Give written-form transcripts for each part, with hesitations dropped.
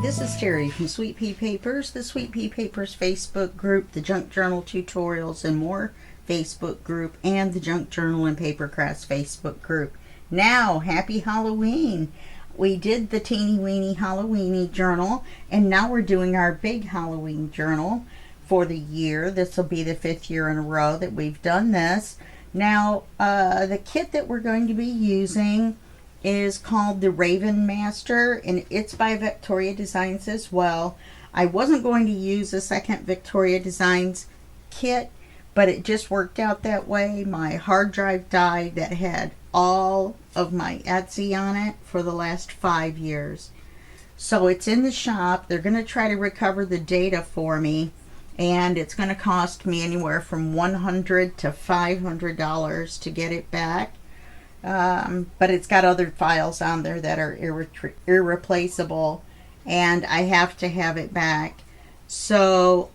this is Teri from Sweet Pea Papers, the Sweet Pea Papers Facebook group, the Junk Journal Tutorials and More Facebook group, and the Junk Journal and Paper Crafts Facebook group. Now, happy Halloween! We did the Teeny Weeny Halloweeny journal, and now we're doing our big Halloween journal for the year. This will be the 5th year in a row that we've done this. Now, the kit that we're going to be using is called the Raven Master, and it's by Victoria Designs as well. I wasn't going to use a second Victoria Designs kit, but it just worked out that way. My hard drive died that had all of my Etsy on it for the last 5 years. So it's in the shop. They're going to try to recover the data for me, and it's going to cost me anywhere from $100 to $500 to get it back. But it's got other files on there that are irreplaceable, and I have to have it back. So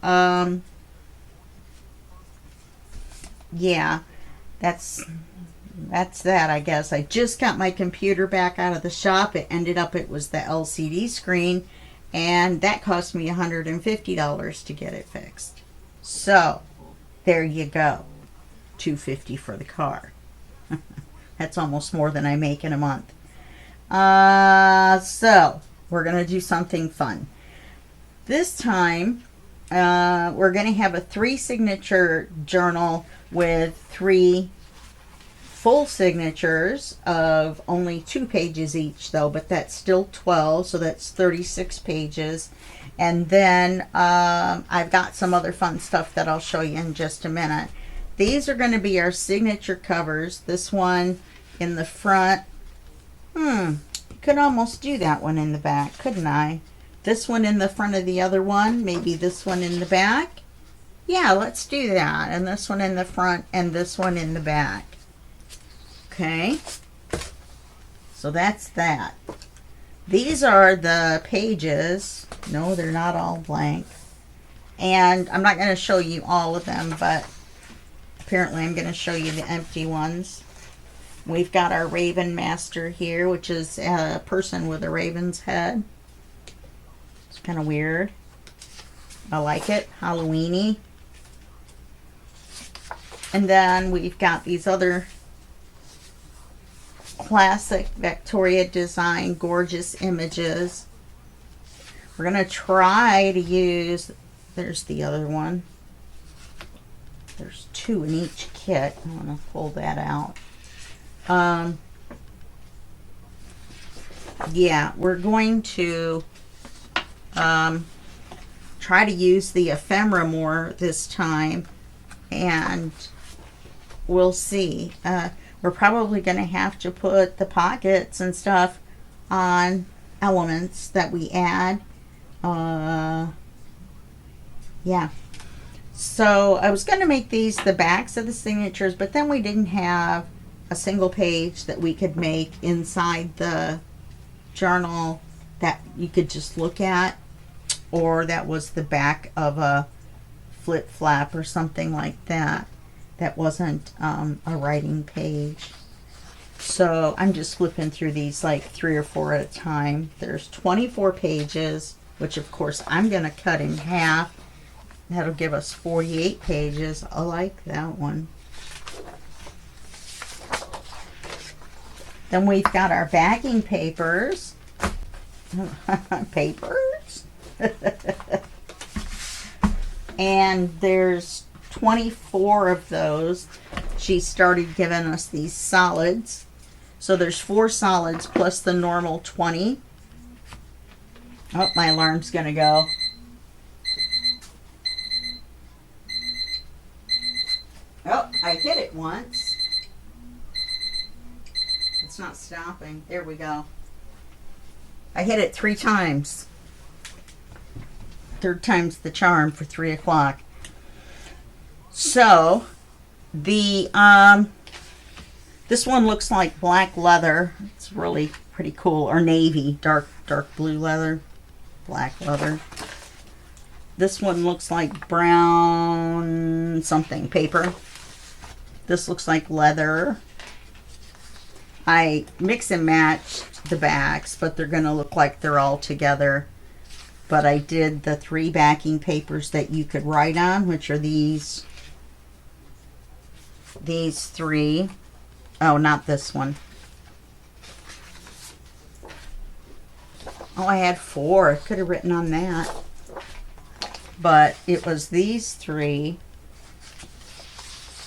yeah, that's that, I guess. I just got my computer back out of the shop. It ended up it was the LCD screen, and that cost me $150 to get it fixed. So there you go, $250 for the car. That's almost more than I make in a month. So we're going to do something fun. This time, we're going to have a 3 signature journal with 3 full signatures of only 2 pages each, though, but that's still 12, so that's 36 pages. And then I've got some other fun stuff that I'll show you in just a minute. These are going to be our signature covers. This one in the front. Could almost do that one in the back, couldn't I? This one in the front of the other one. Maybe this one in the back. Yeah, let's do that. And this one in the front and this one in the back. Okay. So that's that. These are the pages. No, they're not all blank. And I'm not going to show you all of them, but apparently I'm going to show you the empty ones. We've got our Raven Master here, which is a person with a raven's head. It's kind of weird. I like it. Halloweeny. And then we've got these other classic Victoria design gorgeous images. We're going to try to use, there's the other one. There's 2 in each kit. I'm going to pull that out. Yeah, we're going to try to use the ephemera more this time, and we'll see. We're probably going to have to put the pockets and stuff on elements that we add. Yeah. So I was going to make these the backs of the signatures, but then we didn't have a single page that we could make inside the journal that you could just look at, or that was the back of a flip flap or something like that. That wasn't a writing page. So I'm just flipping through these like 3 or 4 at a time. There's 24 pages, which of course I'm going to cut in half. That'll give us 48 pages. I like that one. Then we've got our backing papers. Papers? And there's 24 of those. She started giving us these solids. So there's 4 solids plus the normal 20. Oh, my alarm's going to go. Oh, I hit it once. It's not stopping. There we go. I hit it 3 times. 3rd time's the charm for 3 o'clock. So the this one looks like black leather. It's really pretty cool. Or navy, dark blue leather, black leather. This one looks like brown something paper. This looks like leather. I mix and matched the backs, but they're going to look like they're all together. but I did the 3 backing papers that you could write on, which are these 3. Oh, not this one. Oh, I had 4. I could have written on that. But it was these 3.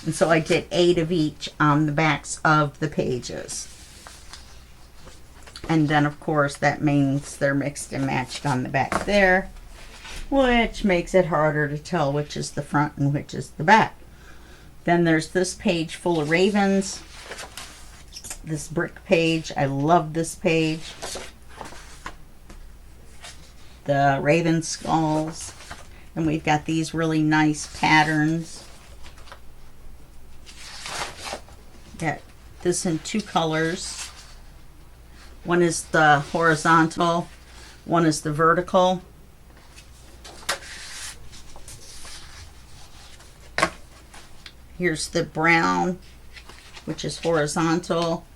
And so I did 8 of each on the backs of the pages. And then, of course, that means they're mixed and matched on the back there, which makes it harder to tell which is the front and which is the back. Then there's this page full of ravens. This brick page. I love this page. The raven skulls. And we've got these really nice patterns. Got this in 2 colors. One is the horizontal, one is the vertical. Here's the brown, which is horizontal.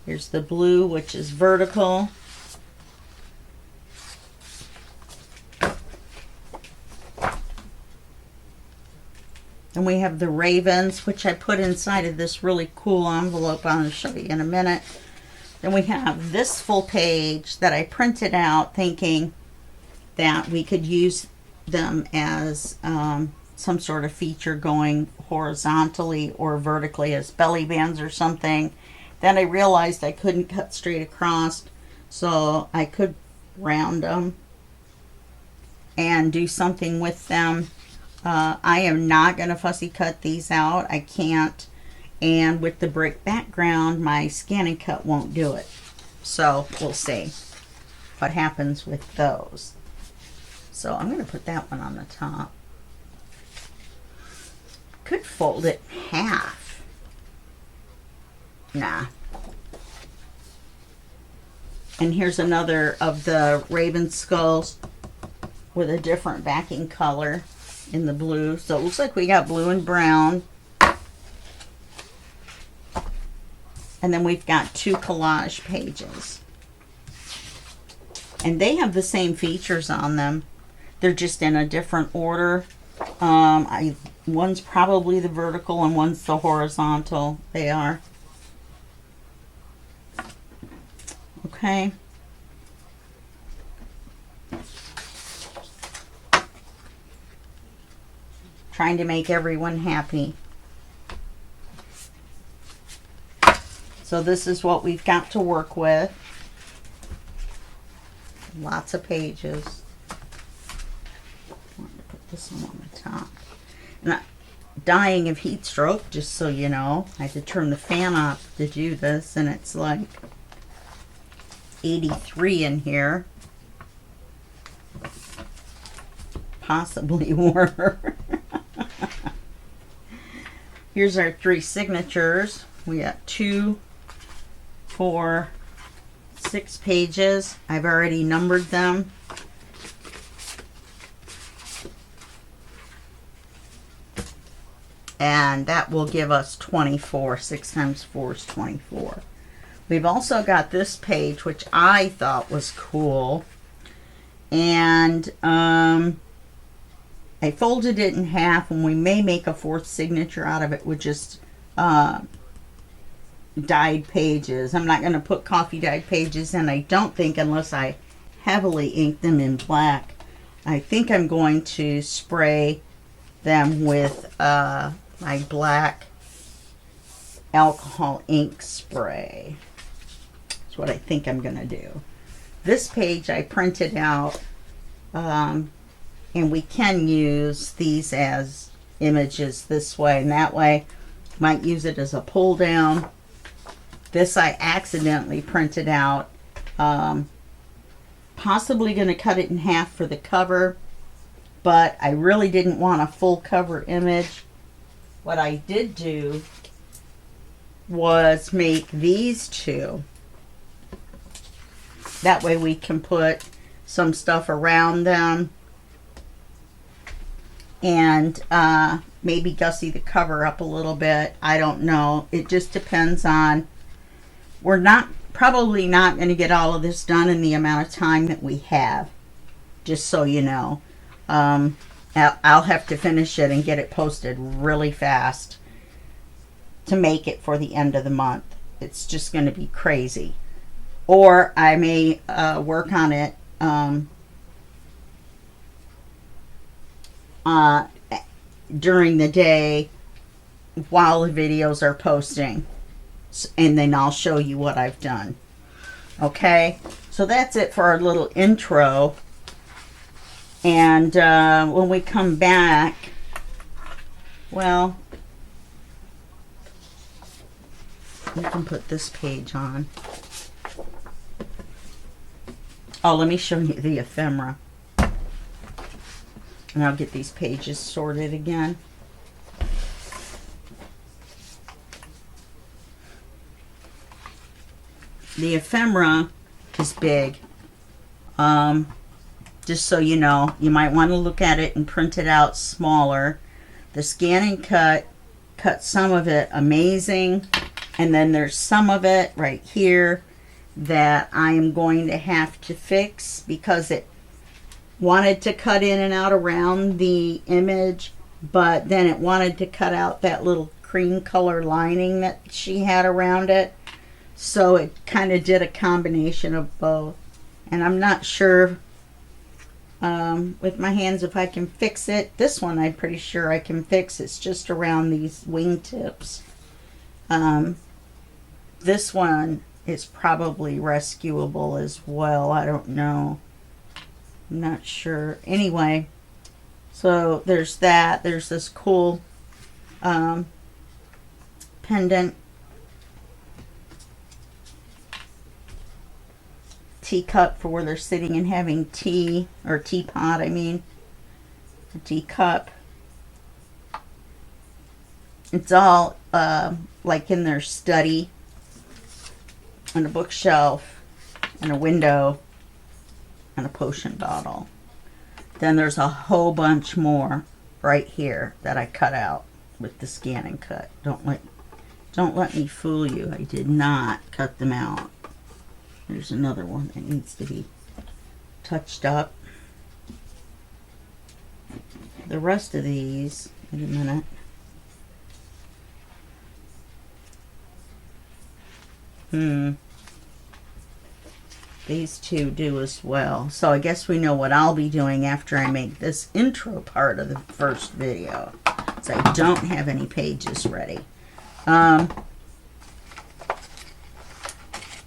Here's the blue, which is vertical. And we have the ravens, which I put inside of this really cool envelope. I'll show you in a minute. Then we have this full page that I printed out thinking that we could use them as some sort of feature going horizontally or vertically as belly bands or something. Then I realized I couldn't cut straight across, so I could round them and do something with them. I am not going to fussy cut these out. I can't. And with the brick background, my scan and cut won't do it. So we'll see what happens with those. So I'm going to put that one on the top. Could fold it in half. Nah. And here's another of the raven skulls with a different backing color in the blue. So it looks like we got blue and brown. And then we've got 2 collage pages. And they have the same features on them. They're just in a different order. One's probably the vertical and one's the horizontal. They are. Okay. Trying to make everyone happy. So this is what we've got to work with. Lots of pages. I'm going to put this one on the top. And I'm dying of heat stroke, just so you know. I had to turn the fan off to do this, and it's like 83 in here. Possibly warmer. Here's our 3 signatures. We got 2, 4, 6 pages. I've already numbered them. And that will give us 24. 6 times 4 is 24. We've also got this page, which I thought was cool. And I folded it in half, and we may make a 4th signature out of it with just dyed pages. I'm not going to put coffee dyed pages in, I don't think, unless I heavily ink them in black. I think I'm going to spray them with my black alcohol ink spray. That's what I think I'm going to do. This page I printed out, and we can use these as images this way and that way. Might use it as a pull down. This I accidentally printed out. Possibly going to cut it in half for the cover, but I really didn't want a full cover image. What I did do was make these 2. That way we can put some stuff around them and maybe gussy the cover up a little bit. I don't know. It just depends on. We're probably not going to get all of this done in the amount of time that we have. just so you know. I'll have to finish it and get it posted really fast to make it for the end of the month. It's just going to be crazy. Or I may work on it during the day while the videos are posting, and then I'll show you what I've done. Okay, so that's it for our little intro. And when we come back, well, we can put this page on. Oh, let me show you the ephemera. And I'll get these pages sorted again. The ephemera is big. Just so you know, you might want to look at it and print it out smaller. The scan and cut some of it amazing. And then there's some of it right here that I am going to have to fix because it wanted to cut in and out around the image, but then it wanted to cut out that little cream color lining that she had around it. So it kind of did a combination of both. And I'm not sure with my hands if I can fix it. This one I'm pretty sure I can fix. It's just around these wingtips. This one is probably rescuable as well. I don't know. I'm not sure. Anyway, so there's that. There's this cool pendant teacup for where they're sitting and having tea, or teapot, I mean. A teacup. It's all like in their study, on a bookshelf, and a window, and a potion bottle. Then there's a whole bunch more right here that I cut out with the scan and cut. Don't let me fool you. I did not cut them out. There's another one that needs to be touched up. The rest of these, wait a minute. These two do as well. So I guess we know what I'll be doing after I make this intro part of the first video. So I don't have any pages ready.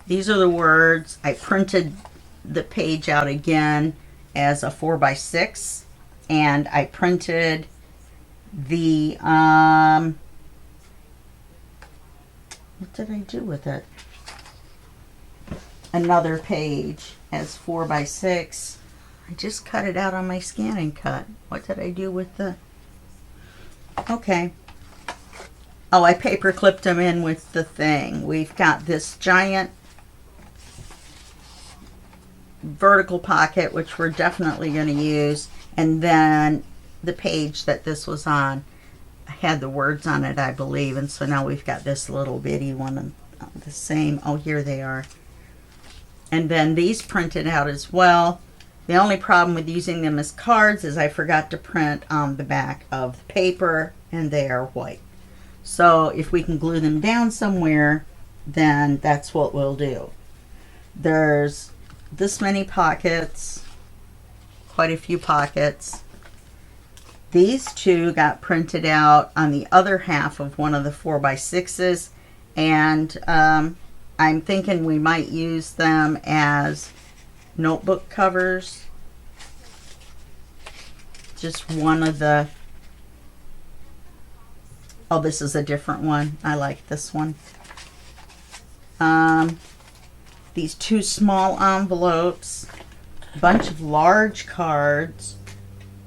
These are the words. I printed the page out again as a 4x6, and I printed the what did I do with it? Another page as 4x6. I just cut it out on my scan and cut. What did I do with the... Okay. Oh, I paper clipped them in with the thing. We've got this giant vertical pocket, which we're definitely going to use, and then the page that this was on had the words on it, I believe, and so now we've got this little bitty one, the same. Oh, here they are. And then these printed out as well. The only problem with using them as cards is I forgot to print on the back of the paper, and they are white. So if we can glue them down somewhere, then that's what we'll do. There's this many pockets, quite a few pockets. These two got printed out on the other half of one of the 4x6s, and I'm thinking we might use them as notebook covers. Just one of the... Oh, this is a different one. I like this one. These two small envelopes, a bunch of large cards,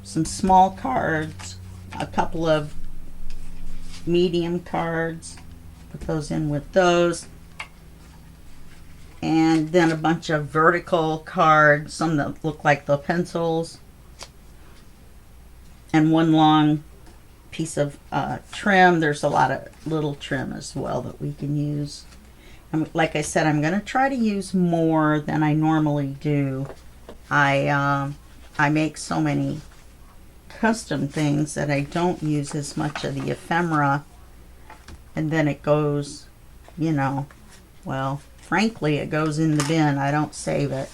some small cards, a couple of medium cards. Put those in with those. And then a bunch of vertical cards, some that look like the pencils. And one long piece of trim. There's a lot of little trim as well that we can use. And like I said, I'm going to try to use more than I normally do. I I make so many custom things that I don't use as much of the ephemera, and then it goes, you know, well, frankly, it goes in the bin. I don't save it.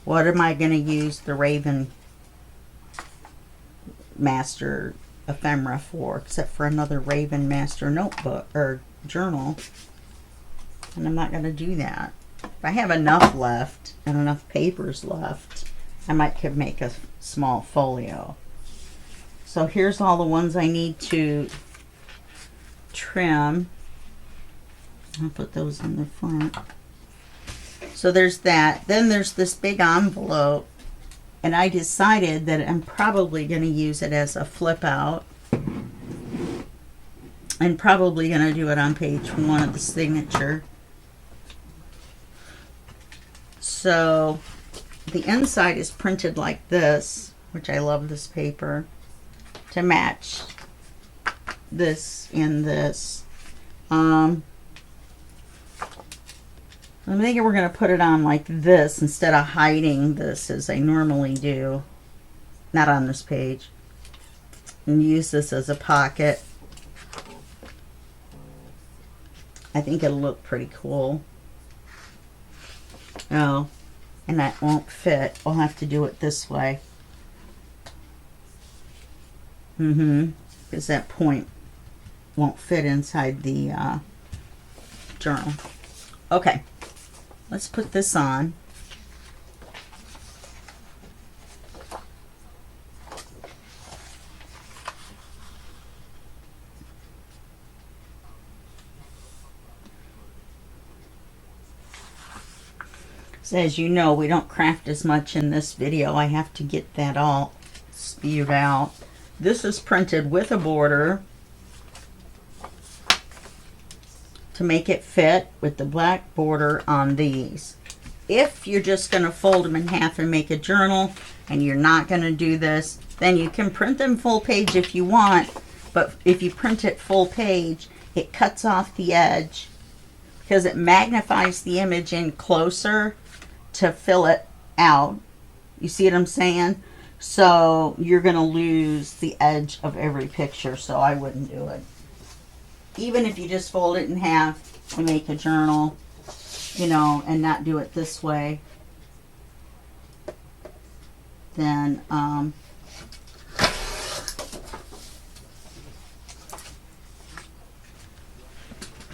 What am I going to use the Raven Master ephemera for, except for another Raven Master notebook or journal? And I'm not going to do that. If I have enough left and enough papers left, I might could make a small folio. So here's all the ones I need to trim. I'll put those in the front. So there's that. Then there's this big envelope, and I decided that I'm probably going to use it as a flip out, and probably going to do it on page 1 of the signature. So the inside is printed like this, which I love this paper, to match this and this. I'm thinking we're going to put it on like this instead of hiding this as I normally do. Not on this page. And use this as a pocket. I think it'll look pretty cool. Oh, and that won't fit. I'll have to do it this way. Because that point won't fit inside the journal. Okay, let's put this on. So as you know, we don't craft as much in this video. I have to get that all spewed out. This is printed with a border to make it fit with the black border on these. If you're just going to fold them in half and make a journal and you're not going to do this, then you can print them full page if you want, but if you print it full page, it cuts off the edge because it magnifies the image in closer to fill it out. You see what I'm saying? So you're going to lose the edge of every picture, so I wouldn't do it. Even if you just fold it in half and make a journal, you know, and not do it this way, then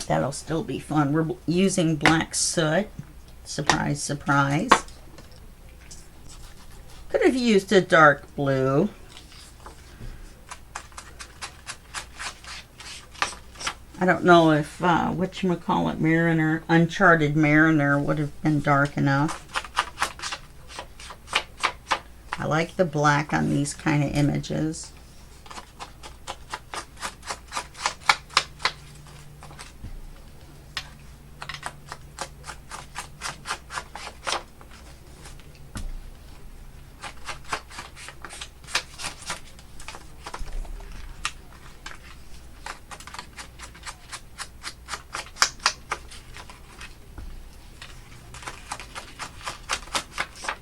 that'll still be fun. We're using black soot. Surprise, surprise. Could have used a dark blue. I don't know if whatchamacallit Mariner, Uncharted Mariner would have been dark enough. I like the black on these kind of images.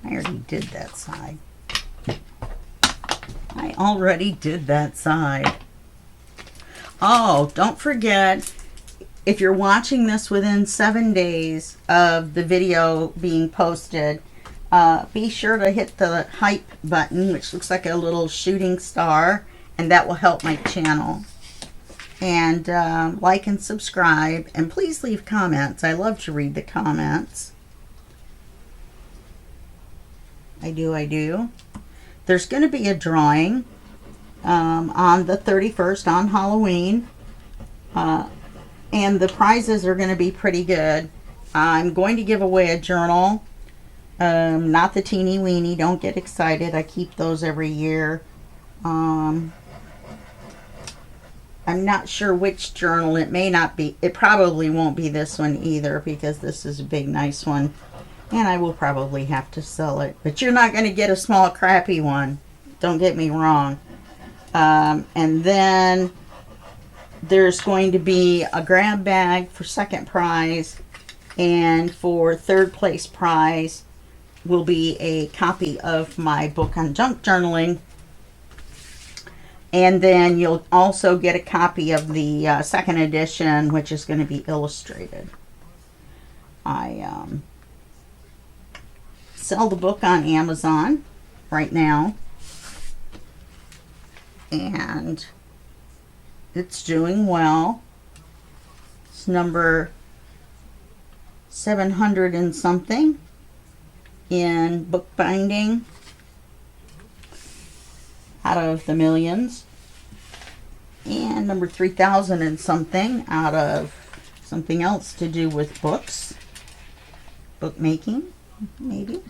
I already did that side. I already did that side. Oh, don't forget, if you're watching this within 7 days of the video being posted, be sure to hit the hype button, which looks like a little shooting star, and that will help my channel. And like and subscribe, and please leave comments. I love to read the comments. I do. There's going to be a drawing on the 31st, on Halloween. And the prizes are going to be pretty good. I'm going to give away a journal. Not the Teeny Weeny. Don't get excited. I keep those every year. I'm not sure which journal. It may not be. It probably won't be this one either, because this is a big, nice one. And I will probably have to sell it. But you're not going to get a small, crappy one. Don't get me wrong. And then there's going to be a grab bag for second prize. And for third place prize, will be a copy of my book on junk journaling. And then you'll also get a copy of the second edition, which is going to be illustrated. I sell the book on Amazon right now, and it's doing well. It's number 700 and something in bookbinding out of the millions, and number 3,000 and something out of something else to do with books, bookmaking, maybe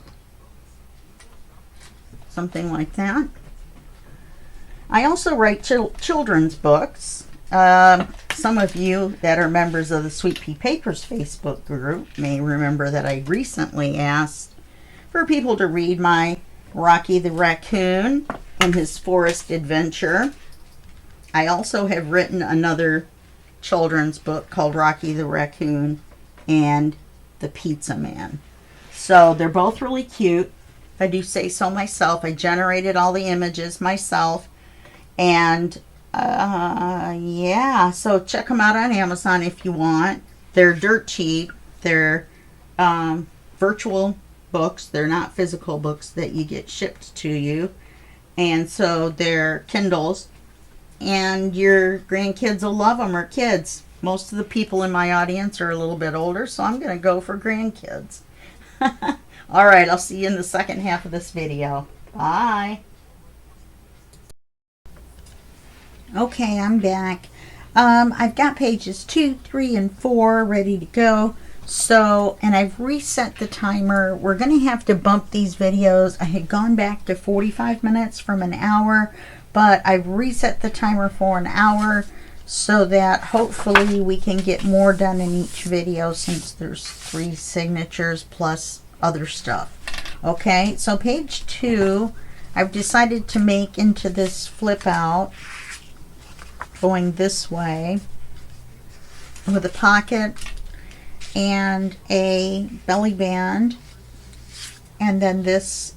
something like that. I also write children's books. Some of you that are members of the Sweet Pea Papers Facebook group may remember that I recently asked for people to read my Rocky the Raccoon and his forest adventure. I also have written another children's book called Rocky the Raccoon and the Pizza Man. So they're both really cute. If I do say so myself. I generated all the images myself. And yeah, so check them out on Amazon if you want. They're dirt cheap. They're virtual books. They're not physical books that you get shipped to you. And so they're Kindles. And your grandkids will love them, or kids. Most of the people in my audience are a little bit older, so I'm going to go for grandkids. All right, I'll see you in the second half of this video. Bye. Okay, I'm back. I've got pages 2, 3, and 4 ready to go. So, and I've reset the timer. We're going to have to bump these videos. I had gone back to 45 minutes from an hour, but I've reset the timer for an hour so that hopefully we can get more done in each video, since there's 3 signatures plus other stuff. Okay, so page 2, I've decided to make into this flip out going this way with a pocket and a belly band, and then this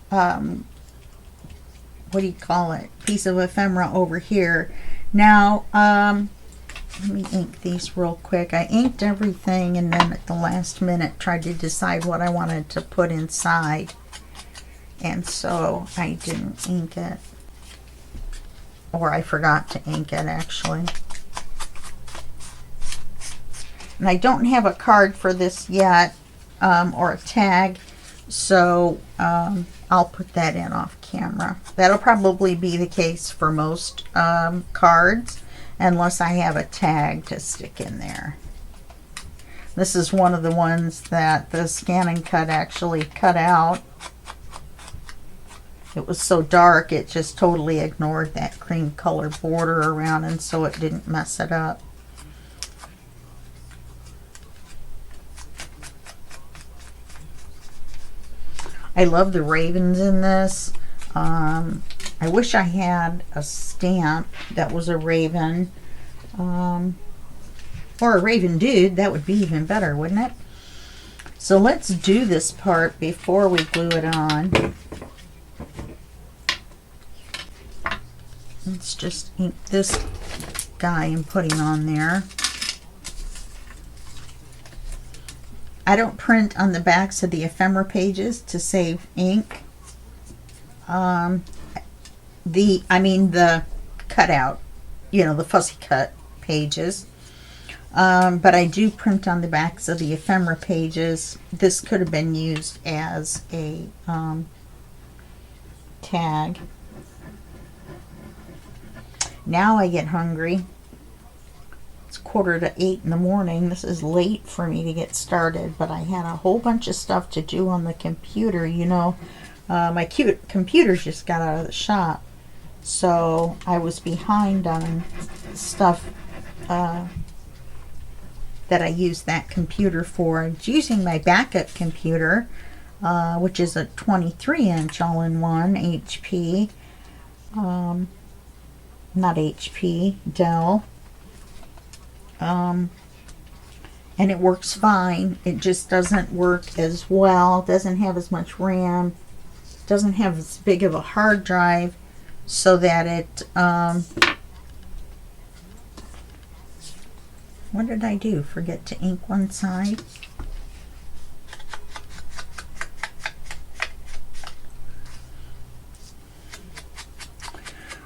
what do you call it, piece of ephemera over here. Now let me ink these real quick. I inked everything and then at the last minute tried to decide what I wanted to put inside, and so I didn't ink it, or I forgot to ink it actually. And I don't have a card for this yet, or a tag, so I'll put that in off camera. That'll probably be the case for most cards, unless I have a tag to stick in there. This is one of the ones that the Scan and Cut actually cut out. It was so dark it just totally ignored that cream color border around, and so it didn't mess it up. I love the ravens in this. I wish I had a stamp that was a raven, or a raven dude. That would be even better, wouldn't it? So let's do this part before we glue it on. Let's just ink this guy and put him on there. I don't print on the backs of the ephemera pages to save ink. I mean the cutout, you know, the fussy cut pages. But I do print on the backs of the ephemera pages. This could have been used as a tag. Now I get hungry. It's 7:45 in the morning. This is late for me to get started, but I had a whole bunch of stuff to do on the computer. You know, my computer just got out of the shop, so I was behind on stuff that I used that computer for. I was using my backup computer, which is a 23-inch all-in-one HP. Not HP, Dell. And and it works fine. It just doesn't work as well, doesn't have as much RAM, doesn't have as big of a hard drive, so that it what did I do? Forget to ink one side?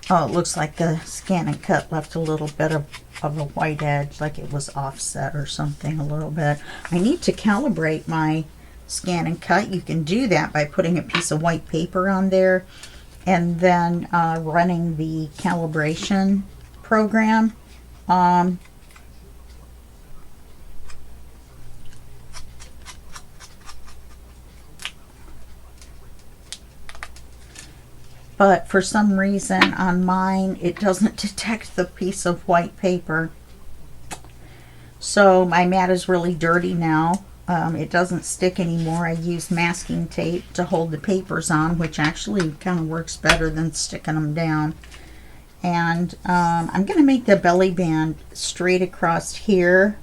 Oh, it looks like the Scan and Cut left a little bit of a white edge, like it was offset or something a little bit. I need to calibrate my Scan and Cut. You can do that by putting a piece of white paper on there and then running the calibration program. But for some reason on mine it doesn't detect the piece of white paper. So my mat is really dirty now. It doesn't stick anymore. I use masking tape to hold the papers on, which actually kind of works better than sticking them down. And I'm going to make the belly band straight across here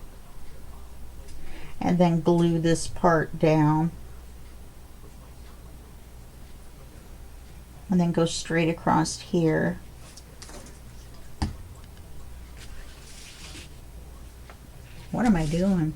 and then glue this part down. And then go straight across here. What am I doing?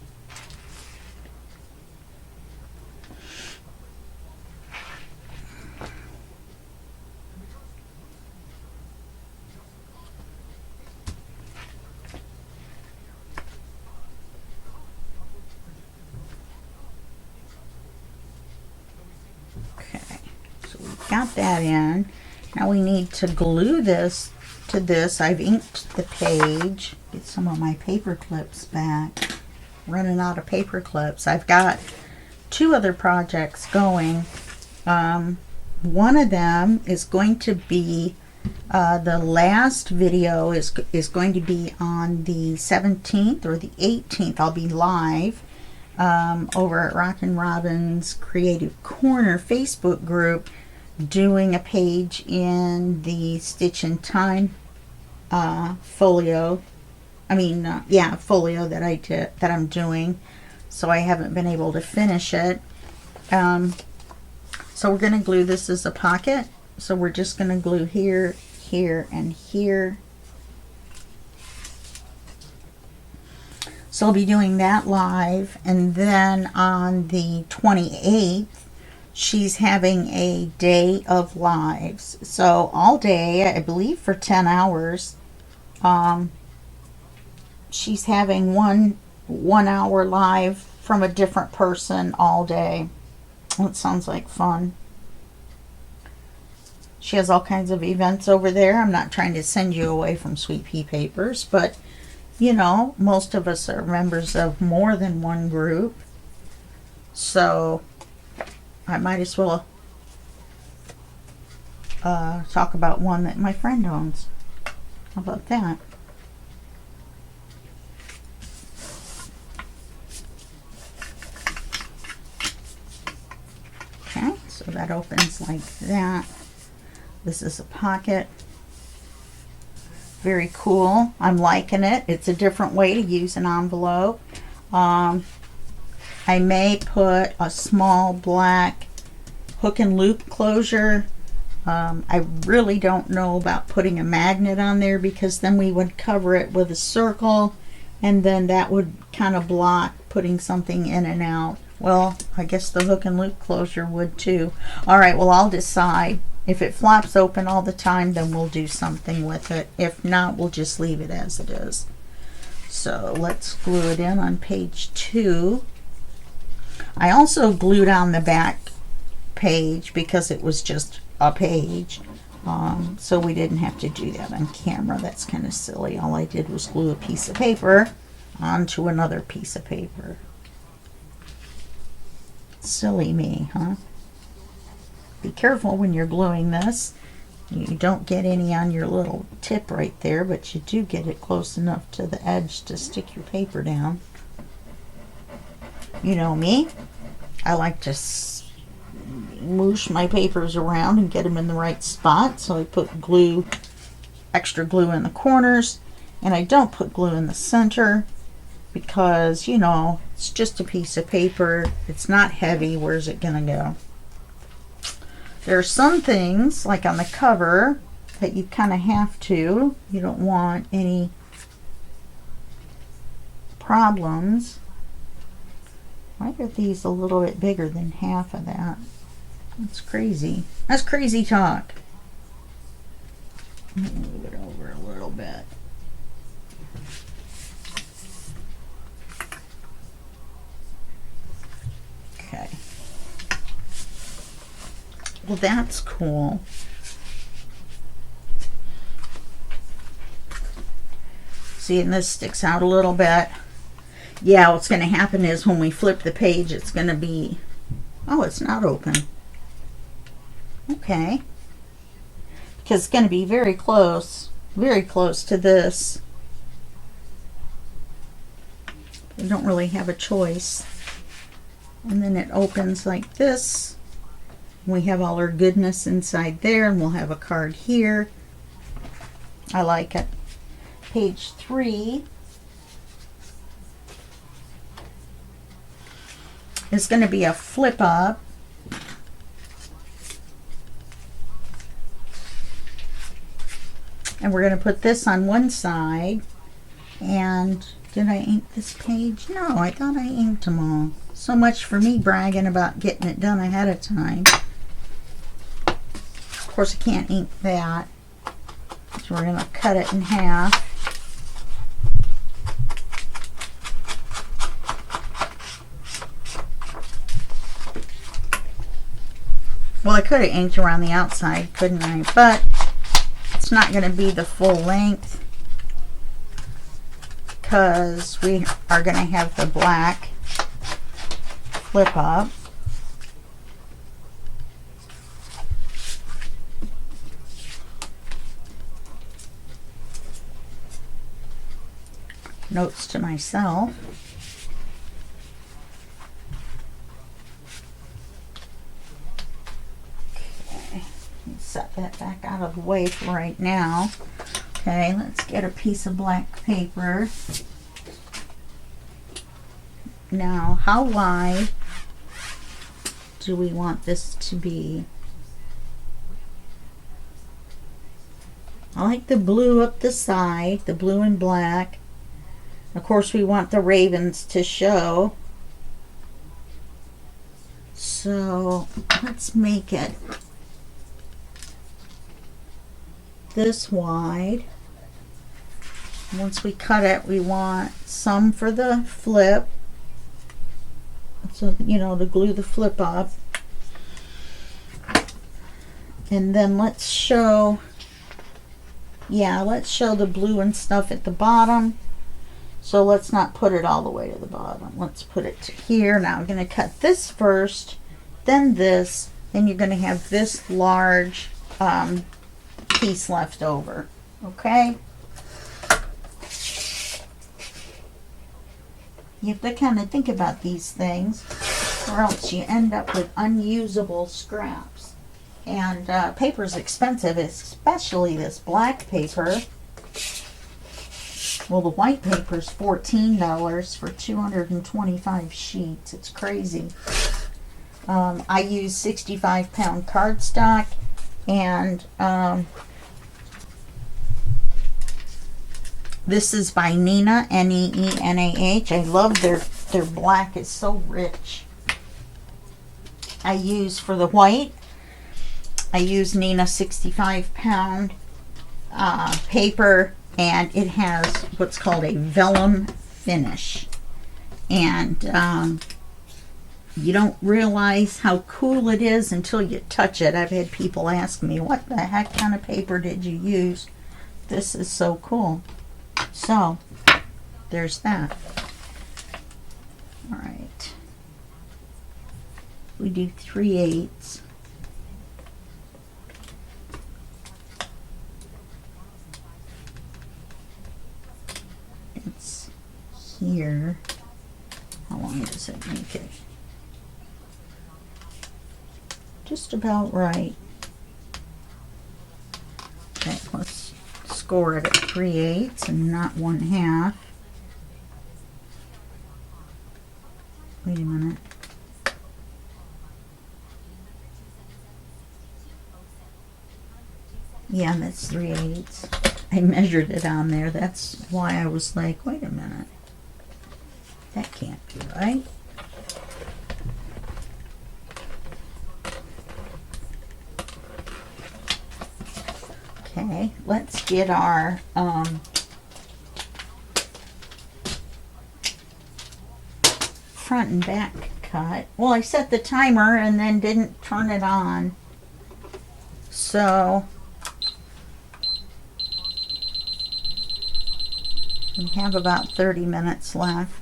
Got that in. Now we need to glue this to this. I've inked the page. Get some of my paper clips back. Running out of paper clips. I've got two other projects going. One of them is going to be the last video is going to be on the 17th or the 18th. I'll be live over at Rockin' Robin's Creative Corner Facebook group, doing a page in the Stitch in Time folio. Folio that I'm doing. So I haven't been able to finish it. So we're going to glue this as a pocket. So we're just going to glue here, here, and here. So I'll be doing that live, and then on the 28th she's having a day of lives. So all day, I believe for 10 hours, she's having one hour live from a different person all day. That sounds like fun. She has all kinds of events over there. I'm not trying to send you away from Sweet Pea Papers, but you know, most of us are members of more than one group. So I might as well talk about one that my friend owns. How about that? Okay, so that opens like that. This is a pocket. Very cool. I'm liking it. It's a different way to use an envelope. I may put a small black hook and loop closure. I really don't know about putting a magnet on there, because then we would cover it with a circle and then that would kind of block putting something in and out. Well, I guess the hook and loop closure would too. Alright, well, I'll decide. If it flaps open all the time, then we'll do something with it. If not, we'll just leave it as it is. So let's glue it in on page 2. I also glued on the back page because it was just a page. So we didn't have to do that on camera. That's kind of silly. All I did was glue a piece of paper onto another piece of paper. Silly me, huh? Be careful when you're gluing this. You don't get any on your little tip right there, but you do get it close enough to the edge to stick your paper down. You know me. I like to smoosh my papers around and get them in the right spot. So I put glue, extra glue in the corners, and I don't put glue in the center. because, you know, it's just a piece of paper. It's not heavy. Where's it gonna go? There are some things, like on the cover, that you kind of have to. You don't want any problems. Why are these a little bit bigger than half of that? That's crazy. That's crazy talk. Move it over a little bit. Okay. Well, that's cool. See, and this sticks out a little bit. Yeah, what's going to happen is when we flip the page, it's going to be... Oh, it's not open. Okay. Because it's going to be very close to this. We don't really have a choice. And then it opens like this. We have all our goodness inside there, and we'll have a card here. I like it. Page 3 is going to be a flip up. And we're going to put this on one side. And did I ink this page? No, I thought I inked them all. So much for me bragging about getting it done ahead of time. Of course, I can't ink that. So we're going to cut it in half. Well, I could have inked around the outside, couldn't I? But it's not going to be the full length because we are going to have the black flip up. Notes to myself. Okay, set that back out of the way for right now. Okay, let's get a piece of black paper. Now, how wide do we want this to be? I like the blue up the side, the blue and black. Of course, we want the ravens to show. So let's make it this wide. Once we cut it, we want some for the flip. So, you know, to glue the flip up. And then let's show, yeah, let's show the blue and stuff at the bottom. So let's not put it all the way to the bottom. Let's put it to here. Now I'm going to cut this first, then this, then you're going to have this large piece left over. Okay? You have to kind of think about these things, or else you end up with unusable scraps. And paper's expensive, especially this black paper. Well, the white paper's $14 for 225 sheets. It's crazy. I use 65-pound cardstock, and this is by Neenah, N-E-E-N-A-H. I love their black. It's so rich. I use for the white, I use Neenah 65-pound paper, and it has what's called a vellum finish. And you don't realize how cool it is until you touch it. I've had people ask me, what the heck kind of paper did you use? This is so cool. So, there's that. All right. We do 3/8. It's here. How long does it make it? Just about right. Okay, let's score it at 3/8 and not 1/2. Wait a minute. Yeah, that's 3/8. I measured it on there. That's why I was like, wait a minute. That can't be right. Okay, let's get our front and back cut. Well, I set the timer and then didn't turn it on. So we have about 30 minutes left.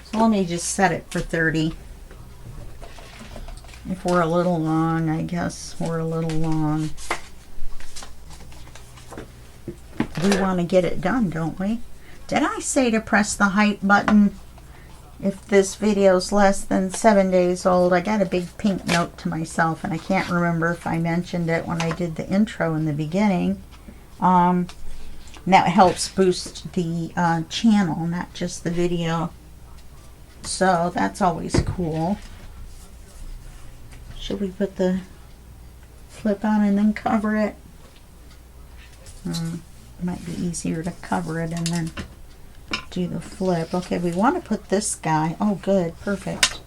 So let me just set it for 30. If we're a little long, I guess we're a little long. We want to get it done, don't we? Did I say to press the height button if this video's less than 7 days old? I got a big pink note to myself, and I can't remember if I mentioned it when I did the intro in the beginning. That helps boost the channel, not just the video. So that's always cool. Should we put the flip on and then cover it? It might be easier to cover it and then do the flip. Okay, we want to put this guy. Oh, good. Perfect.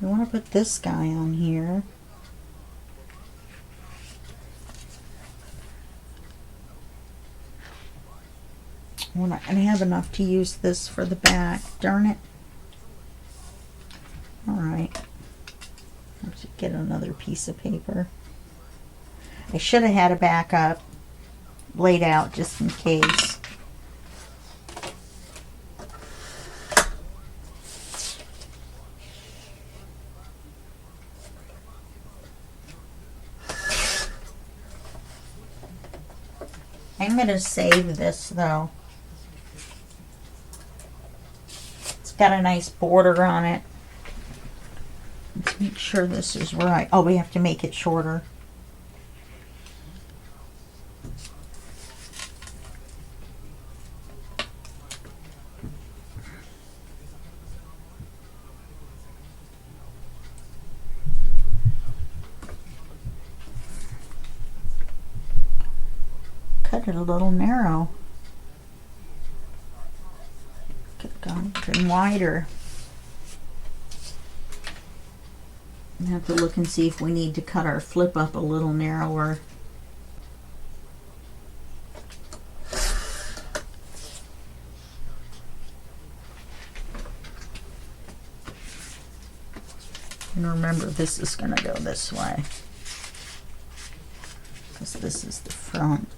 We want to put this guy on here. We're not going to have enough to use this for the back. Darn it. Alright. Let's get another piece of paper. I should have had a backup laid out just in case. I'm going to save this though. It's got a nice border on it. Let's make sure this is right. Oh, we have to make it shorter. Cut it a little narrow. Could have gone even wider. I have to look and see if we need to cut our flip up a little narrower. And remember, this is going to go this way, because this is the front.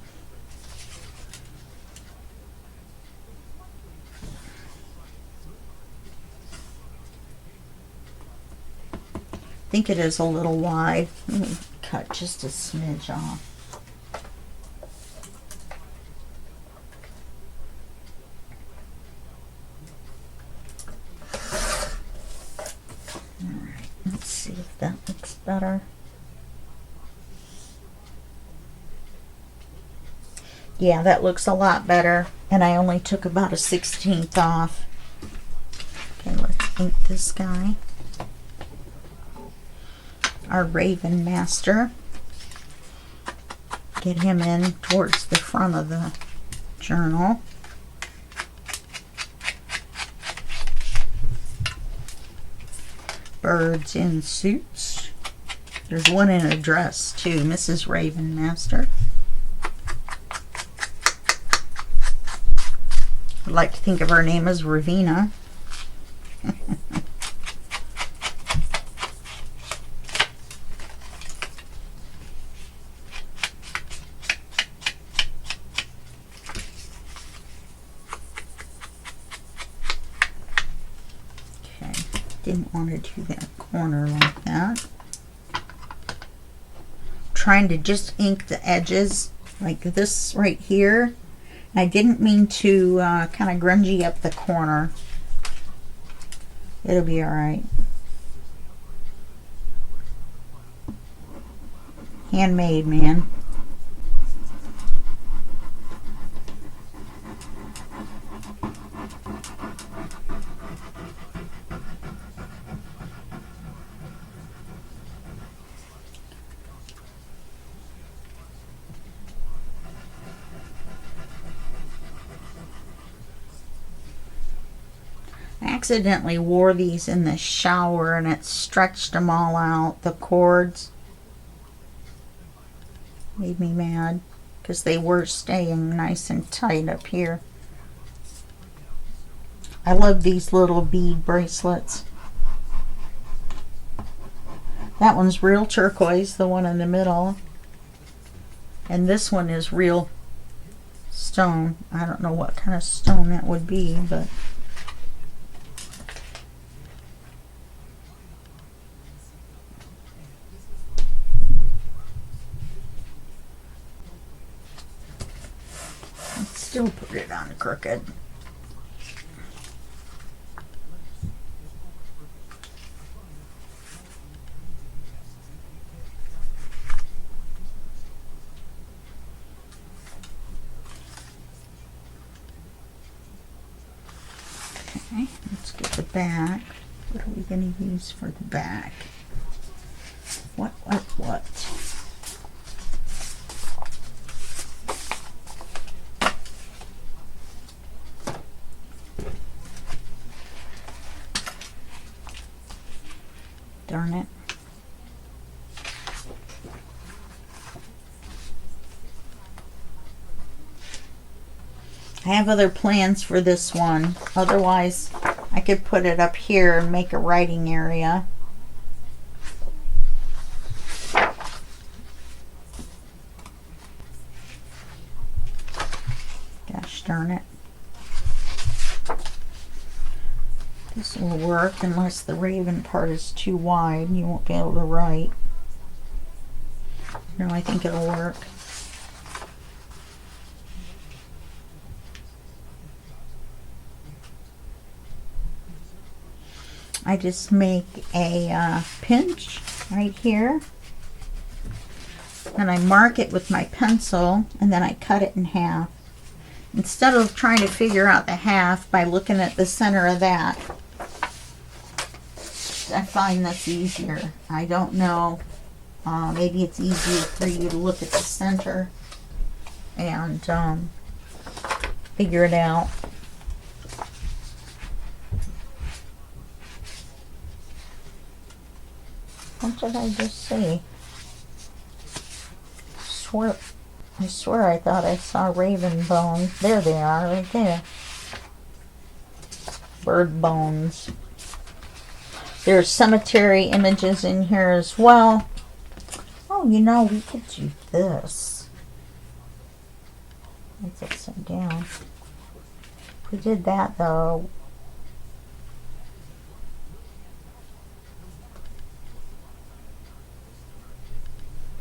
I think it is a little wide. Let me cut just a smidge off. Alright, let's see if that looks better. Yeah, that looks a lot better. And I only took about a 1/16 off. Okay, let's ink this guy. Our Raven Master. Get him in towards the front of the journal. Birds in suits. There's one in a dress too, Mrs. Raven Master. I'd like to think of her name as Ravina. Didn't want to do that corner like that. Trying to just ink the edges like this right here. I didn't mean to kind of grungy up the corner. It'll be alright. Handmade, man. accidentally wore these in the shower and it stretched them all out. The cords made me mad because they were staying nice and tight up here. I love these little bead bracelets. That one's real turquoise, the one in the middle. And this one is real stone. I don't know what kind of stone that would be, but I'd still put it on crooked. Okay, let's get the back. What are we going to use for the back? What? Darn it. I have other plans for this one. Otherwise, I could put it up here and make a writing area. Gosh darn it. This will work unless the raven part is too wide and you won't be able to write. No, I think it'll work. I just make a pinch right here and I mark it with my pencil and then I cut it in half. Instead of trying to figure out the half by looking at the center of that, I find that's easier. I don't know, maybe it's easier for you to look at the center and figure it out. What did I just say? I swear I thought I saw raven bones. There they are, right there. Bird bones. There's cemetery images in here as well. Oh, you know, we could do this. It's upside down. If we did that, though,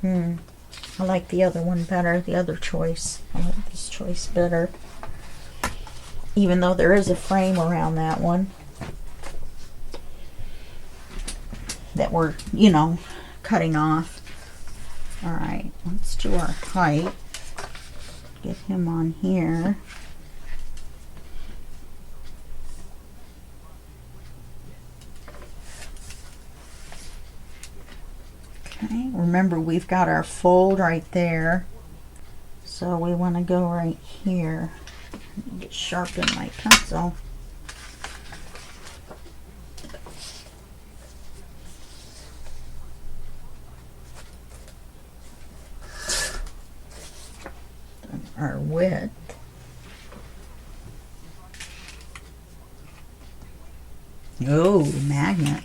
I like the other one better, the other choice. I like this choice better. Even though there is a frame around that one that we're, you know, cutting off. Alright, let's do our height. Get him on here. Okay, remember we've got our fold right there, so we want to go right here. Get sharpen my pencil. Then our width. Oh, magnet.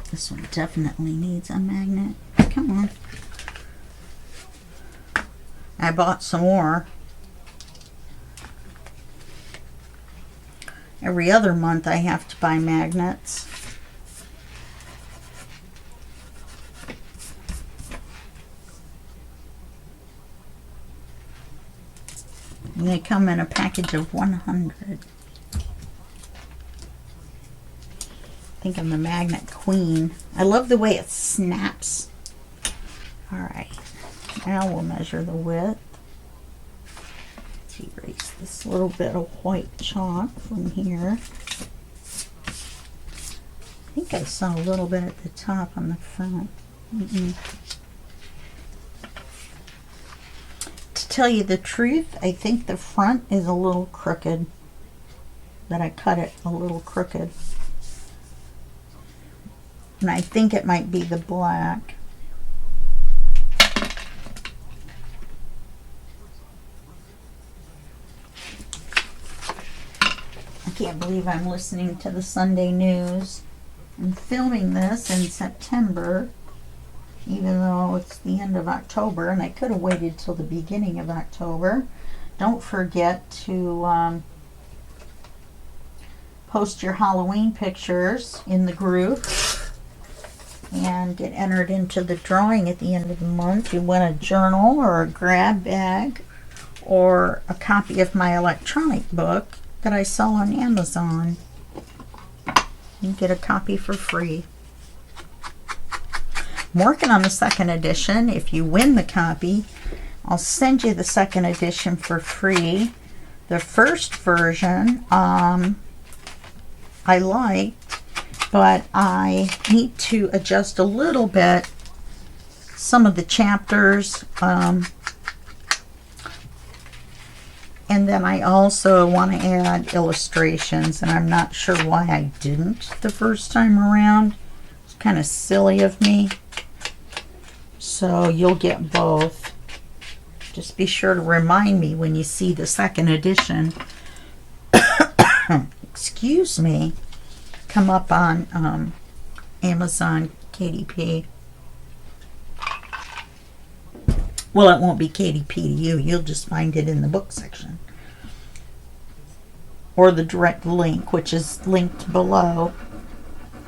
This one definitely needs a magnet. Come on. I bought some more. Every other month I have to buy magnets. And they come in a package of 100. I think I'm the magnet queen. I love the way it snaps. Alright, now we'll measure the width. Let's erase this little bit of white chalk from here. I think I saw a little bit at the top on the front. To tell you the truth, I think the front is a little crooked. that I cut it a little crooked. And I think it might be the black. I can't believe I'm listening to the Sunday news. I'm filming this in September, even though it's the end of October, and I could have waited till the beginning of October. Don't forget to post your Halloween pictures in the group and get entered into the drawing at the end of the month. You win a journal or a grab bag or a copy of my electronic book that I sell on Amazon. You get a copy for free. I'm working on the second edition. If you win the copy, I'll send you the second edition for free. The first version I like, but I need to adjust a little bit some of the chapters, and then I also want to add illustrations, and I'm not sure why I didn't the first time around. It's kind of silly of me. So you'll get both. Just be sure to remind me when you see the second edition. Excuse me. Come up on Amazon KDP. Well, it won't be KDP to you. You'll just find it in the book section. Or the direct link, which is linked below.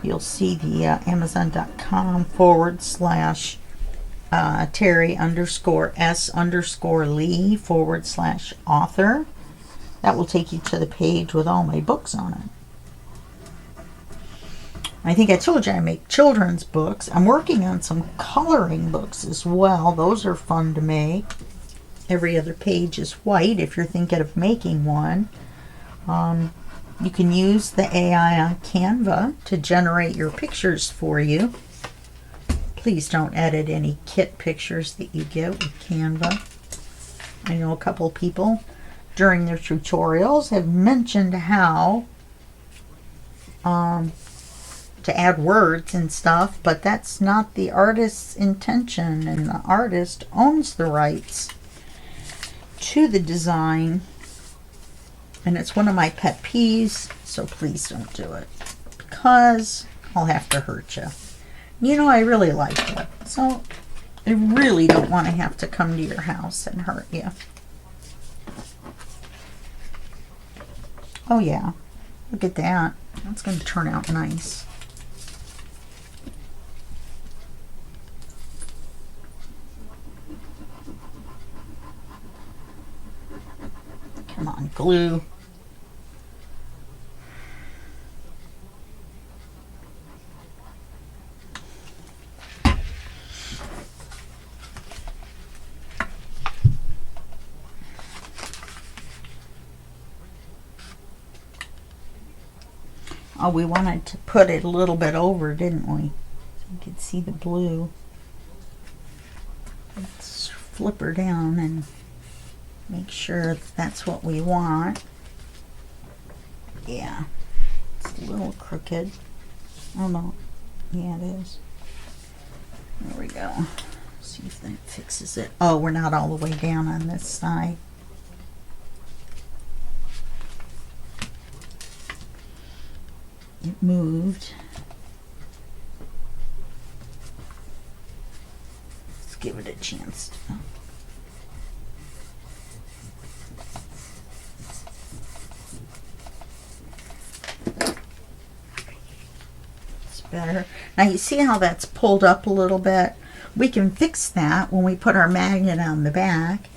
You'll see the Amazon.com/Terry_S_Lee/author. That will take you to the page with all my books on it. I think I told you I make children's books. I'm working on some coloring books as well. Those are fun to make. Every other page is white if you're thinking of making one. You can use the AI on Canva to generate your pictures for you. Please don't edit any kit pictures that you get with Canva. I know a couple people during their tutorials have mentioned how to add words and stuff, but that's not the artist's intention, and the artist owns the rights to the design, and it's one of my pet peeves, so please don't do it, because I'll have to hurt you. You know, I really like it, so I really don't want to have to come to your house and hurt you. Oh yeah, look at that. That's going to turn out nice. Come on, glue. Oh, we wanted to put it a little bit over, didn't we? So you could see the blue. Let's flip her down and make sure that's what we want. Yeah, it's a little crooked. Oh no, yeah it is. There we go. See if that fixes it. Oh, we're not all the way down on this side. It moved. Let's give it a chance to. It's better. Now you see how that's pulled up a little bit? We can fix that when we put our magnet on the back.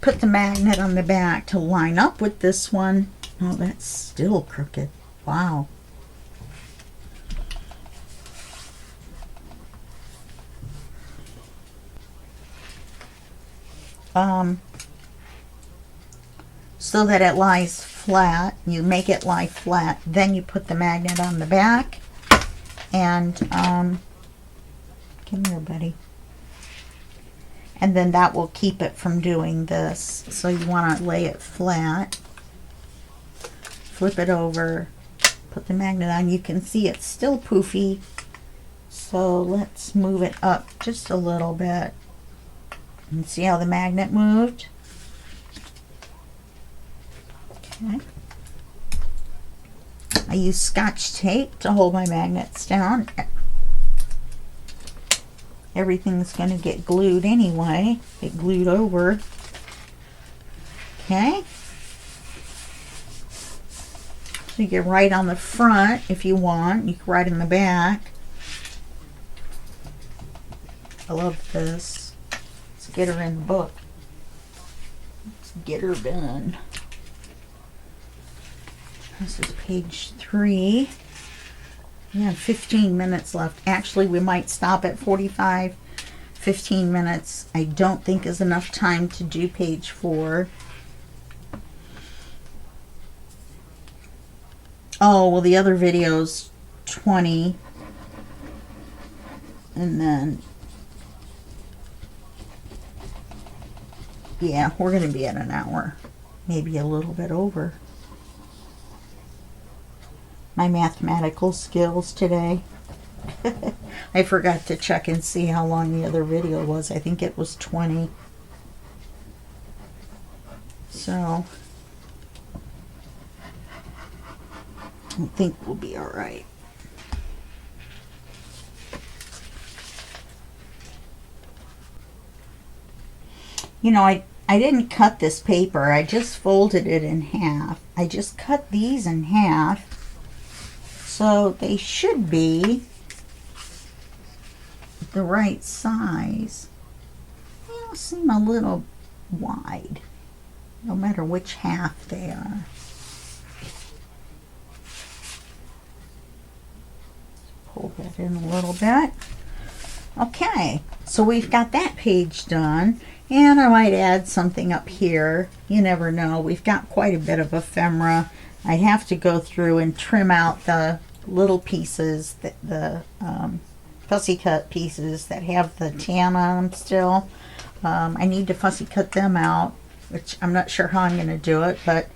Put the magnet on the back to line up with this one. Oh, that's still crooked. Wow. So that it lies flat. You make it lie flat, then you put the magnet on the back, and come here, buddy, and then that will keep it from doing this. So you want to lay it flat flip it over, put the magnet on. You can see it's still poofy. So let's move it up just a little bit. And see how the magnet moved? Okay. I use Scotch tape to hold my magnets down. Everything's going to get glued anyway. Get glued over. Okay. So you can write on the front if you want. You can write in the back. I love this. Let's get her in the book. Let's get her done. This is page 3. We have 15 minutes left. Actually, we might stop at 45. 15 minutes I don't think is enough time to do page 4. Oh, well, the other video's 20. And then, yeah, we're going to be at an hour. Maybe a little bit over. My mathematical skills today. I forgot to check and see how long the other video was. I think it was 20. So I think we'll be all right. You know, I didn't cut this paper. I just folded it in half. I just cut these in half. So they should be the right size. They'll seem a little wide, no matter which half they are. Pull that in a little bit. Okay, so we've got that page done. And I might add something up here. You never know. We've got quite a bit of ephemera. I have to go through and trim out the little pieces, the fussy cut pieces that have the tan on them still. I need to fussy cut them out, which I'm not sure how I'm going to do it, but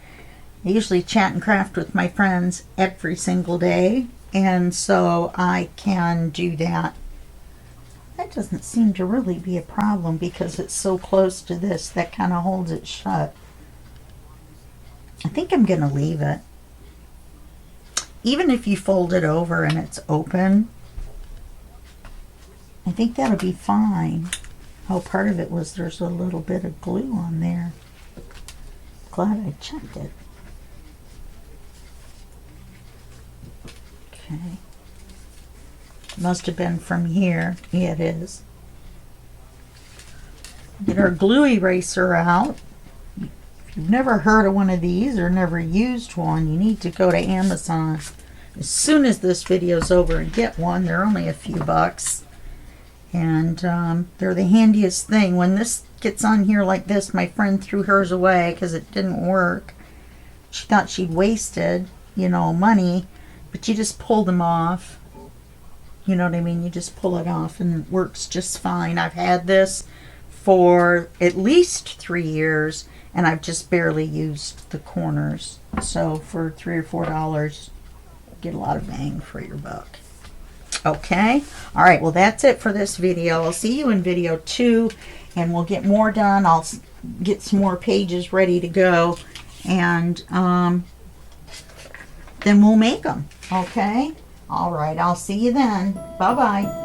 I usually chat and craft with my friends every single day, and so I can do that. That doesn't seem to really be a problem because it's so close to this. That kind of holds it shut. I think I'm going to leave it. Even if you fold it over and it's open, I think that'll be fine. Oh, part of it was there's a little bit of glue on there. Glad I checked it. Okay. Must have been from here. Yeah, it is. Get our glue eraser out. If you've never heard of one of these or never used one, you need to go to Amazon as soon as this video's over and get one. They're only a few bucks. And they're the handiest thing. When this gets on here like this, my friend threw hers away because it didn't work. She thought she'd wasted, you know, money. But you just pull them off. You know what I mean? You just pull it off and it works just fine. I've had this for at least 3 years and I've just barely used the corners. So for $3 or $4, get a lot of bang for your buck. Okay? Alright, well that's it for this video. I'll see you in video 2 and we'll get more done. I'll get some more pages ready to go and then we'll make them. Okay? All right, I'll see you then. Bye-bye.